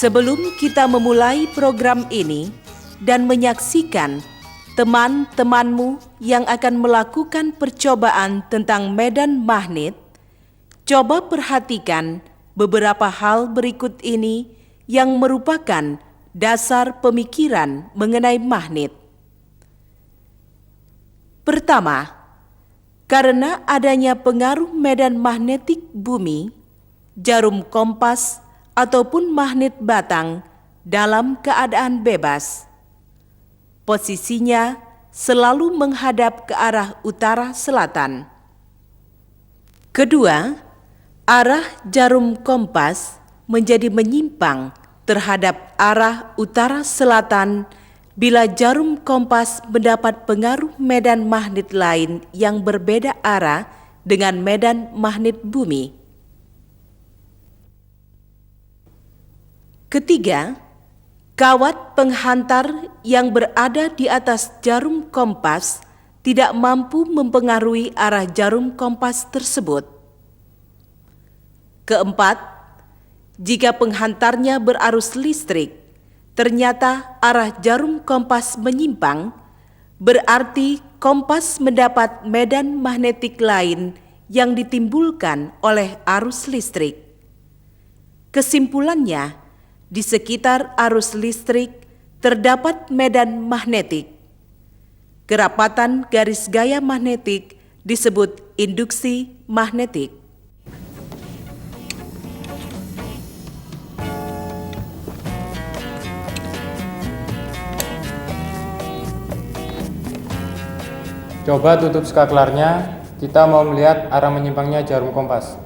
Sebelum kita memulai program ini dan menyaksikan teman-temanmu yang akan melakukan percobaan tentang medan magnet, coba perhatikan beberapa hal berikut ini yang merupakan dasar pemikiran mengenai magnet. Pertama, karena adanya pengaruh medan magnetik bumi, jarum kompas ataupun magnet batang dalam keadaan bebas, posisinya selalu menghadap ke arah utara selatan. Kedua, arah jarum kompas menjadi menyimpang terhadap arah utara selatan bila jarum kompas mendapat pengaruh medan magnet lain yang berbeda arah dengan medan magnet bumi. Ketiga, kawat penghantar yang berada di atas jarum kompas tidak mampu mempengaruhi arah jarum kompas tersebut. Keempat, jika penghantarnya berarus listrik, ternyata arah jarum kompas menyimpang, berarti kompas mendapat medan magnetik lain yang ditimbulkan oleh arus listrik. Kesimpulannya, di sekitar arus listrik terdapat medan magnetik. Kerapatan garis gaya magnetik disebut induksi magnetik. Coba tutup skaklarnya, kita mau melihat arah menyimpangnya jarum kompas.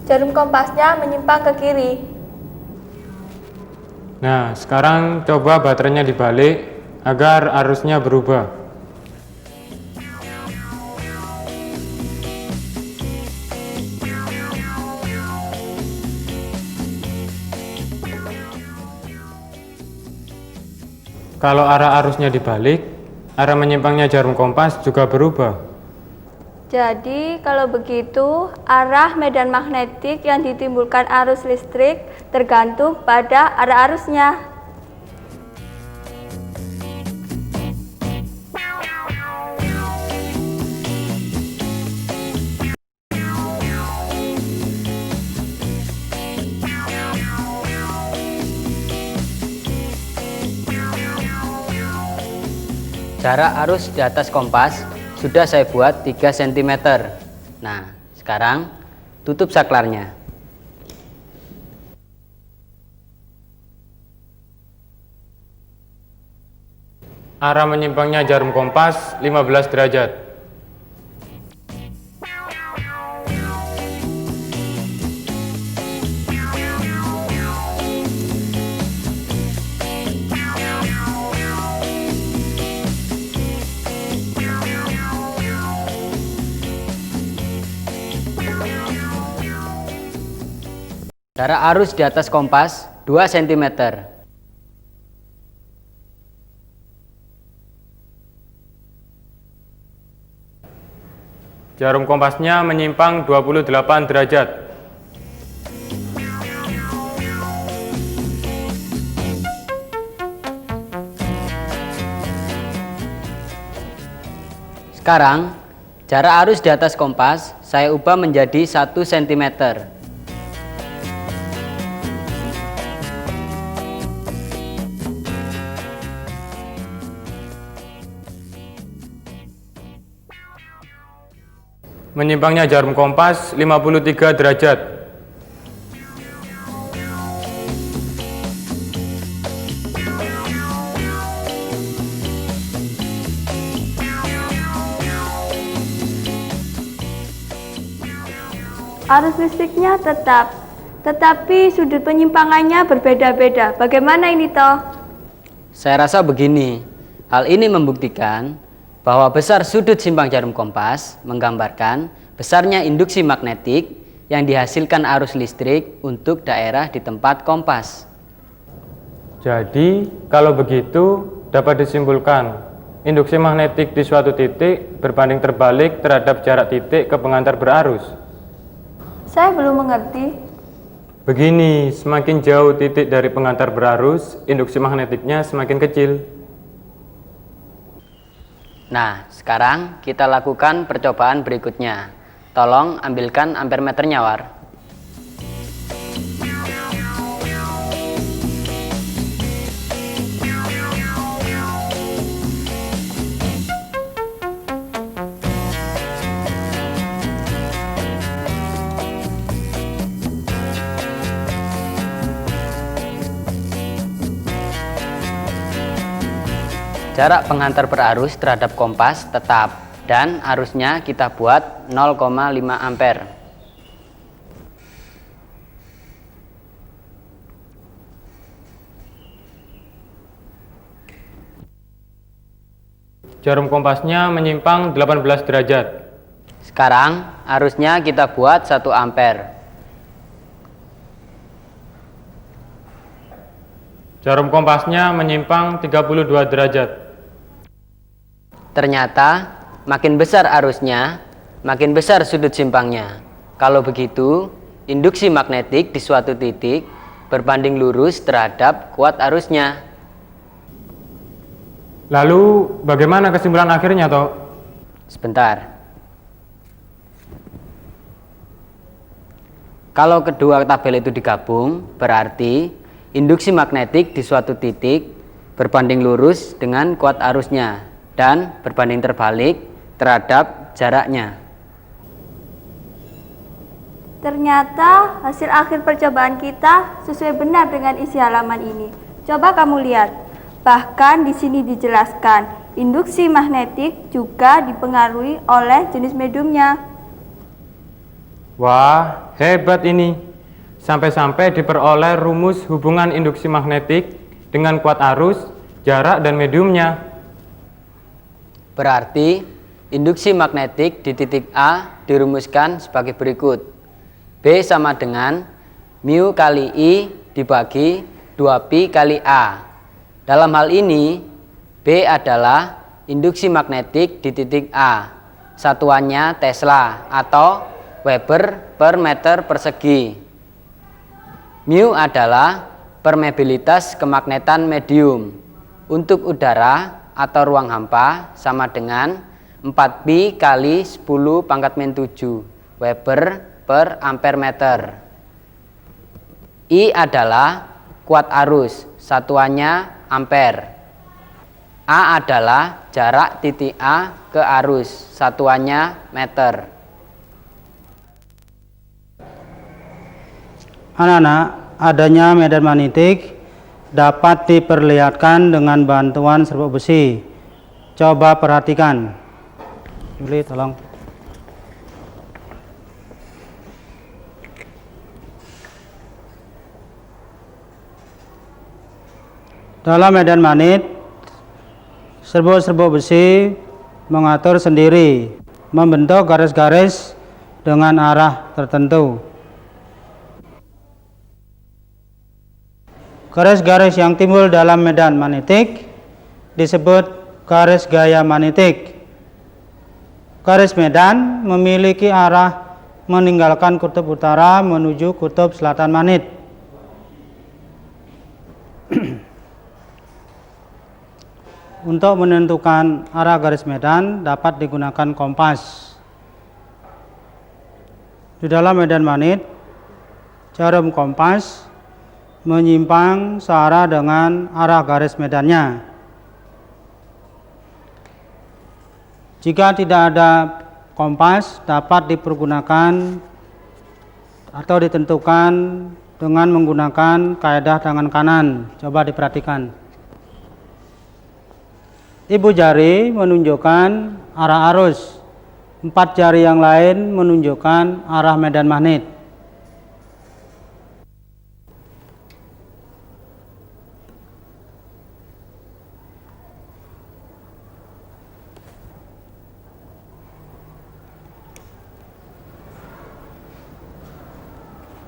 Jarum kompasnya menyimpang ke kiri. Nah, sekarang coba baterainya dibalik agar arusnya berubah. Kalau arah arusnya dibalik, arah menyimpangnya jarum kompas juga berubah. Jadi, kalau begitu, arah medan magnetik yang ditimbulkan arus listrik tergantung pada arah arusnya. Jarak arus di atas kompas sudah saya buat 3 cm. Nah, sekarang tutup saklarnya. Arah menyimpangnya jarum kompas 15 derajat. Jarak arus di atas kompas 2 cm. Jarum kompasnya menyimpang 28 derajat. Sekarang, jarak arus di atas kompas saya ubah menjadi 1 cm. Menyimpangnya jarum kompas 53 derajat. Arus listriknya tetap, tetapi sudut penyimpangannya berbeda-beda. Bagaimana ini toh? Saya rasa begini, hal ini membuktikan bahwa besar sudut simpang jarum kompas menggambarkan besarnya induksi magnetik yang dihasilkan arus listrik untuk daerah di tempat kompas. Jadi, kalau begitu dapat disimpulkan induksi magnetik di suatu titik berbanding terbalik terhadap jarak titik ke pengantar berarus? Saya belum mengerti. Begini, semakin jauh titik dari pengantar berarus, induksi magnetiknya semakin kecil. Nah, sekarang kita lakukan percobaan berikutnya. Tolong ambilkan ampermeternya, War. Jarak pengantar berarus terhadap kompas tetap dan arusnya kita buat 0,5 ampere. Jarum kompasnya menyimpang 18 derajat. Sekarang arusnya kita buat 1 ampere. Jarum kompasnya menyimpang 32 derajat. Ternyata makin besar arusnya, makin besar sudut simpangnya. Kalau begitu, induksi magnetik di suatu titik berbanding lurus terhadap kuat arusnya. Lalu bagaimana kesimpulan akhirnya, toh? Sebentar. Kalau kedua tabel itu digabung, berarti induksi magnetik di suatu titik berbanding lurus dengan kuat arusnya dan berbanding terbalik terhadap jaraknya. Ternyata hasil akhir percobaan kita sesuai benar dengan isi halaman ini. Coba kamu lihat. Bahkan di sini dijelaskan, induksi magnetik juga dipengaruhi oleh jenis mediumnya. Wah, hebat ini. Sampai-sampai diperoleh rumus hubungan induksi magnetik dengan kuat arus, jarak, dan mediumnya. Berarti induksi magnetik di titik A dirumuskan sebagai berikut. B sama dengan mu kali I dibagi 2pi kali A. Dalam hal ini, B adalah induksi magnetik di titik A. Satuannya Tesla atau Weber per meter persegi. Mu adalah permeabilitas kemagnetan medium. Untuk udara atau ruang hampa sama dengan 4pi kali 10 pangkat min 7 Weber per ampere meter. I adalah kuat arus, satuannya ampere. A adalah jarak titik A ke arus, satuannya meter. Anak-anak, adanya medan magnetik dapat diperlihatkan dengan bantuan serbuk besi. Coba perhatikan. Juli, tolong. Dalam medan magnet, serbuk-serbuk besi mengatur sendiri, membentuk garis-garis dengan arah tertentu. Garis-garis yang timbul dalam medan magnetik disebut garis gaya magnetik. Garis medan memiliki arah meninggalkan kutub utara menuju kutub selatan magnet. Untuk menentukan arah garis medan dapat digunakan kompas. Di dalam medan magnet, jarum kompas menyimpang searah dengan arah garis medannya. Jika tidak ada kompas, dapat dipergunakan atau ditentukan dengan menggunakan kaedah tangan kanan. Coba diperhatikan. Ibu jari menunjukkan arah arus, 4 jari yang lain menunjukkan arah medan magnet.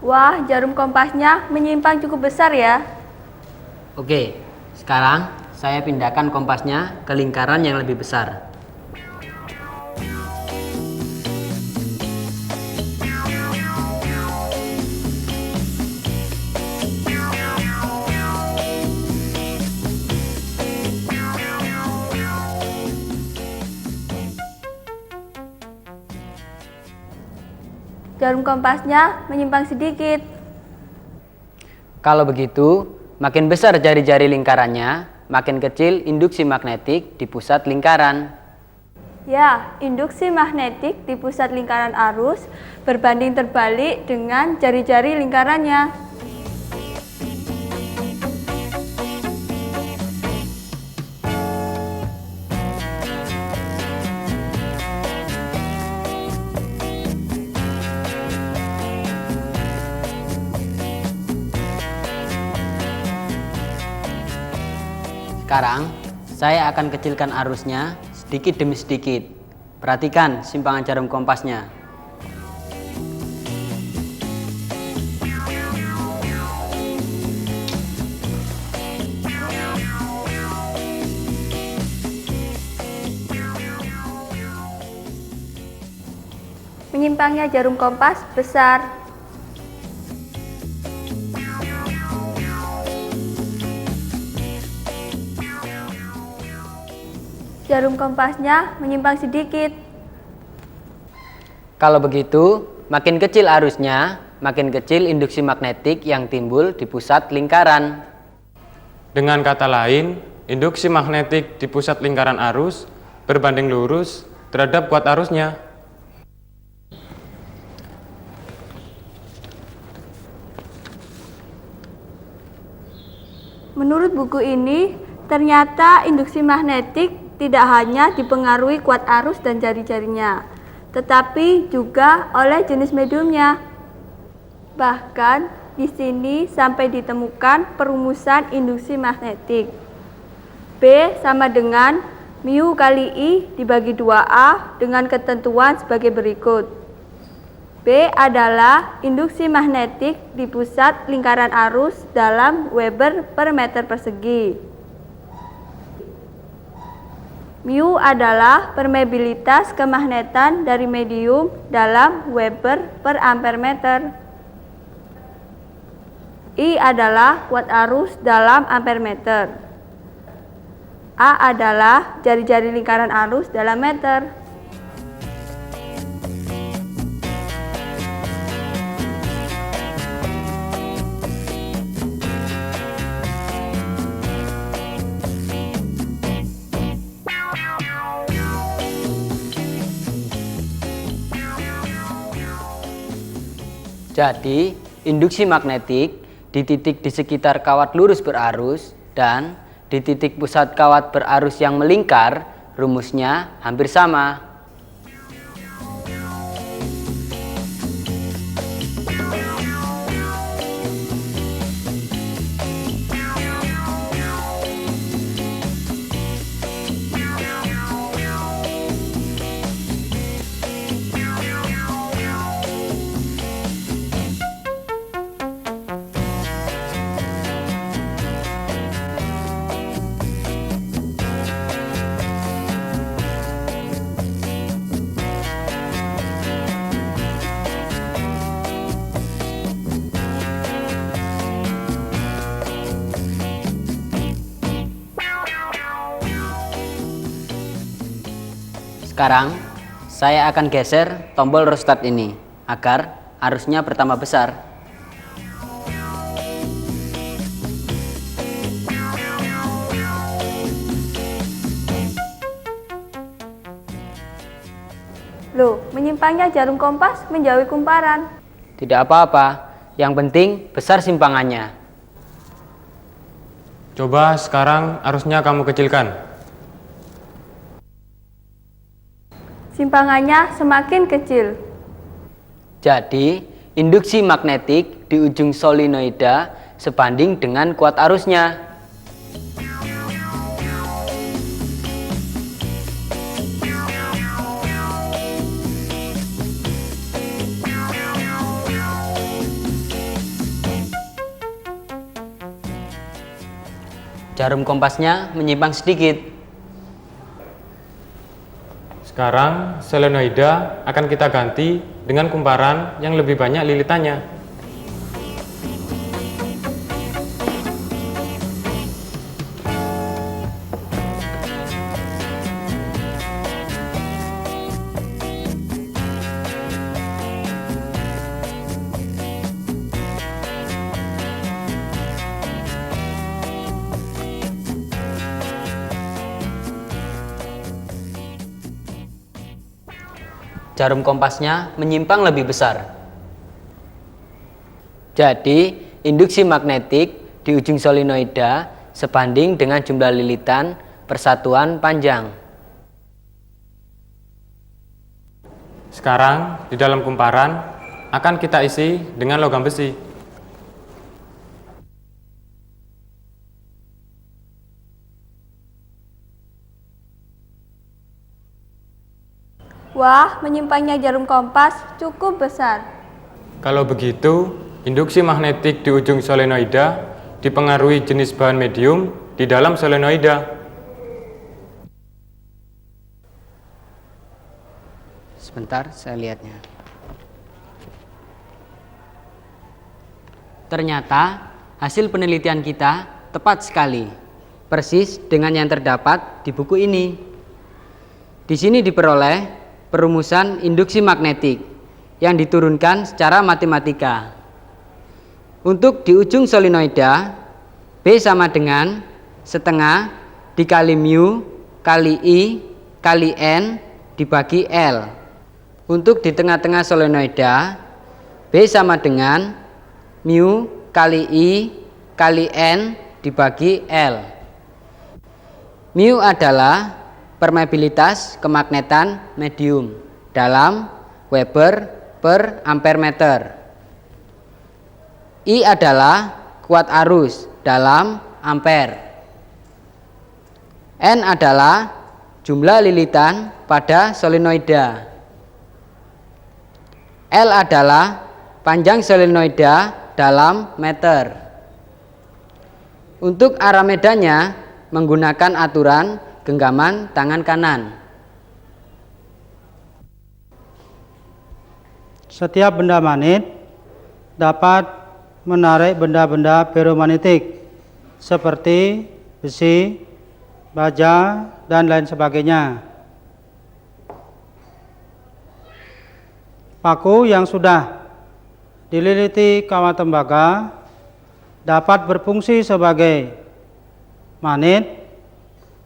Wah, jarum kompasnya menyimpang cukup besar ya. Oke, sekarang saya pindahkan kompasnya ke lingkaran yang lebih besar. Jarum kompasnya menyimpang sedikit. Kalau begitu, makin besar jari-jari lingkarannya, makin kecil induksi magnetik di pusat lingkaran. Ya, induksi magnetik di pusat lingkaran arus berbanding terbalik dengan jari-jari lingkarannya. Sekarang, saya akan kecilkan arusnya sedikit demi sedikit. Perhatikan simpangan jarum kompasnya. Menyimpangnya jarum kompas besar. Jarum kompasnya menyimpang sedikit. Kalau begitu, makin kecil arusnya, makin kecil induksi magnetik yang timbul di pusat lingkaran. Dengan kata lain, induksi magnetik di pusat lingkaran arus berbanding lurus terhadap kuat arusnya. Menurut buku ini, ternyata induksi magnetik tidak hanya dipengaruhi kuat arus dan jari-jarinya, tetapi juga oleh jenis mediumnya. Bahkan di sini sampai ditemukan perumusan induksi magnetik. B sama dengan mu kali I dibagi 2A dengan ketentuan sebagai berikut. B adalah induksi magnetik di pusat lingkaran arus dalam Weber per meter persegi. Mu adalah permeabilitas kemagnetan dari medium dalam Weber per ampere meter. I adalah kuat arus dalam ampere meter. A adalah jari-jari lingkaran arus dalam meter. Jadi, induksi magnetik di titik di sekitar kawat lurus berarus dan di titik pusat kawat berarus yang melingkar, rumusnya hampir sama. Sekarang, saya akan geser tombol rostat ini agar arusnya bertambah besar. Loh, menyimpangnya jarum kompas menjauhi kumparan. Tidak apa-apa, yang penting besar simpangannya. Coba sekarang arusnya kamu kecilkan. Simpangannya semakin kecil. Jadi, induksi magnetik di ujung solenoida sebanding dengan kuat arusnya. Jarum kompasnya menyimpang sedikit. Sekarang solenoida akan kita ganti dengan kumparan yang lebih banyak lilitannya. Jarum kompasnya menyimpang lebih besar. Jadi, induksi magnetik di ujung solenoida sebanding dengan jumlah lilitan persatuan panjang. Sekarang di dalam kumparan akan kita isi dengan logam besi. Wah, menyimpangnya jarum kompas cukup besar. Kalau begitu, induksi magnetik di ujung solenoida dipengaruhi jenis bahan medium di dalam solenoida. Sebentar, saya lihatnya. Ternyata hasil penelitian kita tepat sekali, persis dengan yang terdapat di buku ini. Di sini diperoleh perumusan induksi magnetik yang diturunkan secara matematika. Untuk di ujung solenoida, B sama dengan setengah dikali mu kali I kali N dibagi L. Untuk di tengah-tengah solenoida, B sama dengan mu kali I kali N dibagi L. Mu adalah permeabilitas kemagnetan medium dalam Weber per ampere meter. I adalah kuat arus dalam ampere. N adalah jumlah lilitan pada solenoida. L adalah panjang solenoida dalam meter. Untuk arah medannya menggunakan aturan genggaman tangan kanan. Setiap benda magnet dapat menarik benda-benda ferromagnetik seperti besi, baja, dan lain sebagainya. Paku yang sudah dililiti kawat tembaga dapat berfungsi sebagai magnet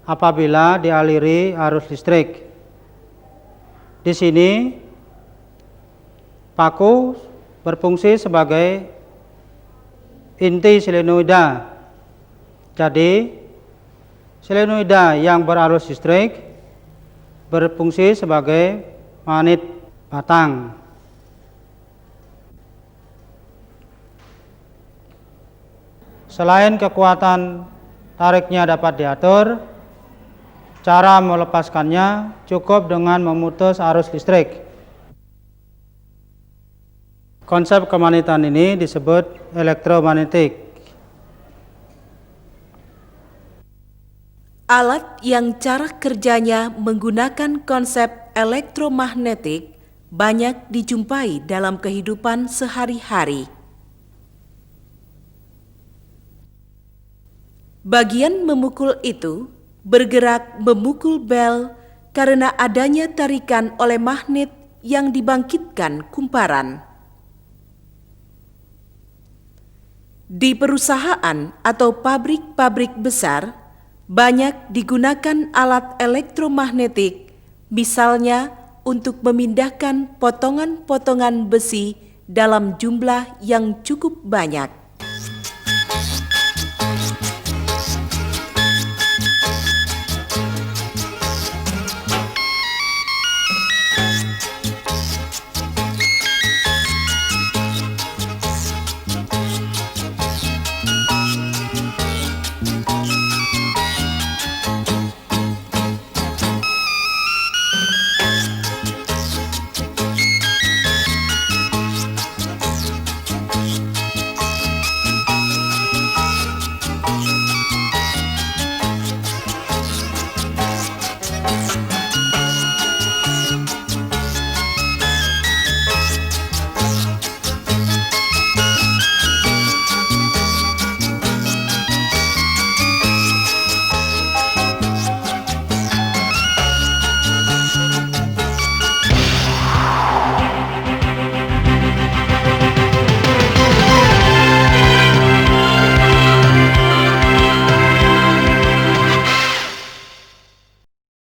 apabila dialiri arus listrik. Di sini paku berfungsi sebagai inti solenoida. Jadi solenoida yang berarus listrik berfungsi sebagai magnet batang. Selain kekuatan tariknya dapat diatur, cara melepaskannya cukup dengan memutus arus listrik. Konsep kemagnetan ini disebut elektromagnetik. Alat yang cara kerjanya menggunakan konsep elektromagnetik banyak dijumpai dalam kehidupan sehari-hari. Bagian memukul itu bergerak memukul bel karena adanya tarikan oleh magnet yang dibangkitkan kumparan. Di perusahaan atau pabrik-pabrik besar, banyak digunakan alat elektromagnetik, misalnya untuk memindahkan potongan-potongan besi dalam jumlah yang cukup banyak.